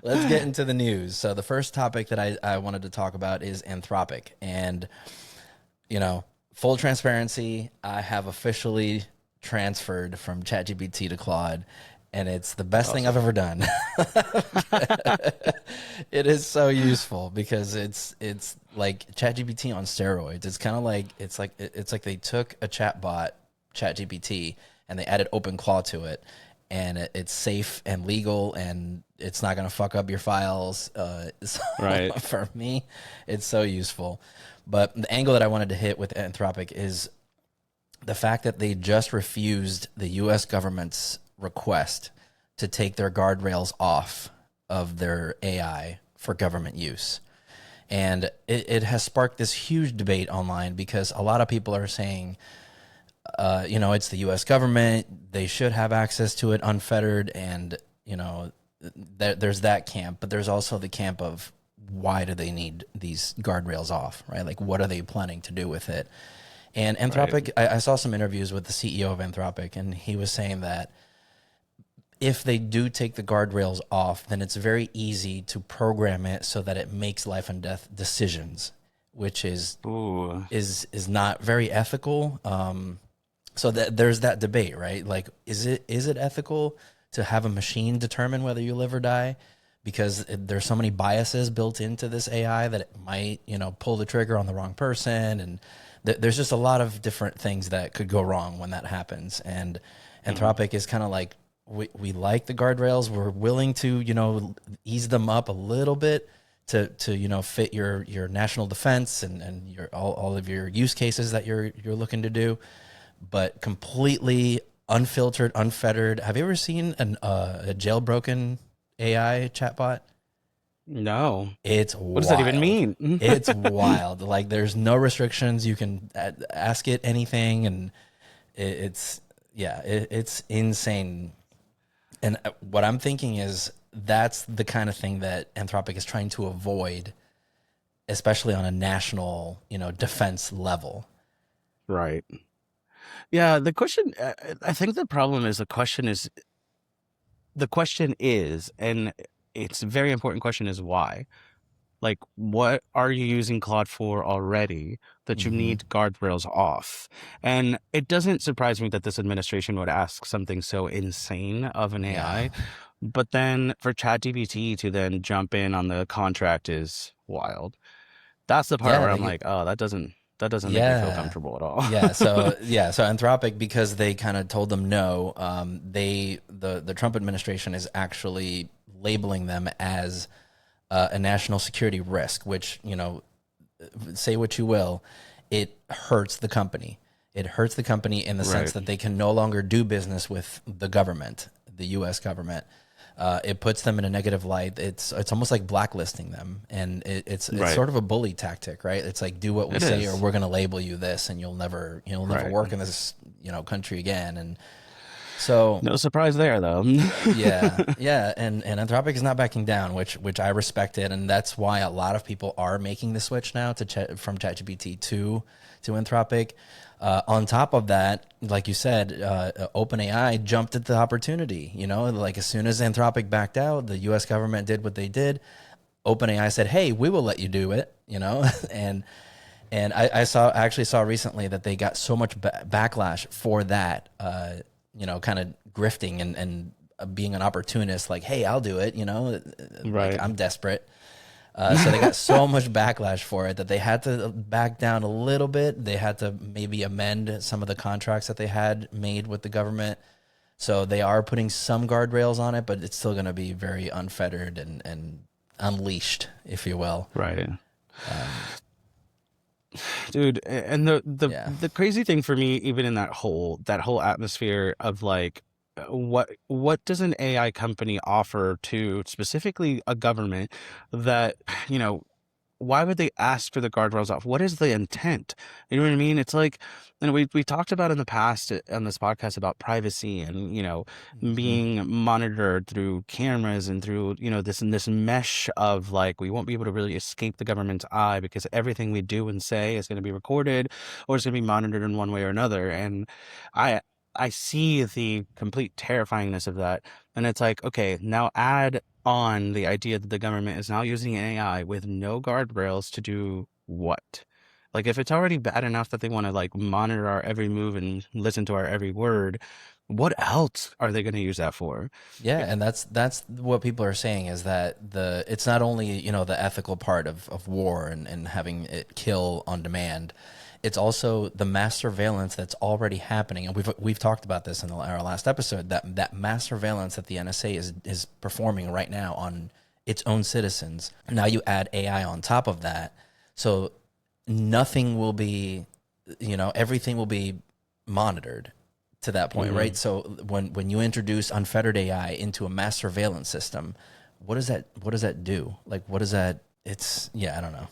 let's get into the news. So the first topic that I wanted to talk about is Anthropic. And, you know, full transparency, I have officially transferred from ChatGPT to Claude, and it's the best thing I've Awesome. ever done. It is so useful because it's like ChatGPT on steroids. It's kind of like it's like they took a chatbot, ChatGPT, and they added OpenClaw to it, and it's safe and legal, and it's not gonna fuck up your files. So Right. for me, it's so useful. But the angle that I wanted to hit with Anthropic is the fact that they just refused the U.S. government's request to take their guardrails off of their AI for government use. And it has sparked this huge debate online because a lot of people are saying, it's the U.S. government. They should have access to it unfettered. And, there's that camp. But there's also the camp of why do they need these guardrails off, right? Like, what are they planning to do with it? And Right. Anthropic, I saw some interviews with the CEO of Anthropic, and he was saying that if they do take the guardrails off, then it's very easy to program it so that it makes life and death decisions, which Ooh. is not very ethical. So that there's that debate, right? Like, is it ethical to have a machine determine whether you live or die? Because there's so many biases built into this AI that it might, pull the trigger on the wrong person, and there's just a lot of different things that could go wrong when that happens. And Mhm. Anthropic is kind of like, we like the guardrails. We're willing to, ease them up a little bit to fit your national defense and your all of your use cases that you're looking to do, but completely unfiltered, unfettered. Have you ever seen a jailbroken AI chatbot? No. It's What does that even wild. mean? It's wild. Like, there's no restrictions. You can ask it anything, and it's yeah, it's insane. And what I'm thinking is that's the kind of thing that Anthropic is trying to avoid, especially on a national, defense level. Right. Yeah, the question, I think the problem is and it's a very important question is why? Like, what are you using Claude for already that you Hmm. need guardrails off? And it doesn't surprise me that this administration would ask something so insane of an Yeah, AI. But then for ChatGPT to then jump in on the contract is wild. That's the part yeah, where I'm like, oh, that doesn't make me feel yeah. comfortable at all. So Anthropic, because they kind of told them no, the Trump administration is actually labeling them as a national security risk, which, say what you will, it hurts the company. It hurts the company in the sense Right. that they can no longer do business with the government, the U.S. government. It puts them in a negative light. It's almost like blacklisting them, and it's Right. sort of a bully tactic, right? It's like, do what we It say, or is. we're going to label you this, and you'll never Right. work in this country again. And so No surprise there, though. yeah, yeah, and Anthropic is not backing down, which I respect it, and that's why a lot of people are making the switch now from ChatGPT to Anthropic. On top of that, like you said, OpenAI jumped at the opportunity. Like, as soon as Anthropic backed out, the U.S. government did what they did. OpenAI said, "Hey, we will let you do it," and I actually saw recently that they got so much backlash for that, kind of grifting and being an opportunist, like, hey, I'll do it, like, Right. I'm desperate. So they got so much backlash for it that they had to back down a little bit. They had to maybe amend some of the contracts that they had made with the government. So they are putting some guardrails on it, but it's still going to be very unfettered and unleashed, if you will. Right. Um, Dude, and the yeah. the crazy thing for me, even in that whole atmosphere of like, what does an AI company offer to specifically a government that, you know, why would they ask for the guardrails off? What is the intent? You know what I mean? It's like, and we talked about in the past on this podcast about privacy and, Hmm. being monitored through cameras and through, this mesh of like, we won't be able to really escape the government's eye because everything we do and say is going to be recorded or it's going to be monitored in one way or another. And I see the complete terrifyingness of that. And it's like, okay, now add on the idea that the government is now using AI with no guardrails to do what? Like, if it's already bad enough that they want to like monitor our every move and listen to our every word, what else are they going to use that for? Yeah, and that's what people are saying is that it's not only, you know, the ethical part of war and having it kill on demand, it's also the mass surveillance that's already happening. And we've talked about this in our last episode, that mass surveillance that the NSA is performing right now on its own citizens. Now you add AI on top of that. So nothing will be, you know, everything will be monitored to that point, Hmm. right? So when you introduce unfettered AI into a mass surveillance system, what does that do? Like, what is that? It's, yeah, I don't know.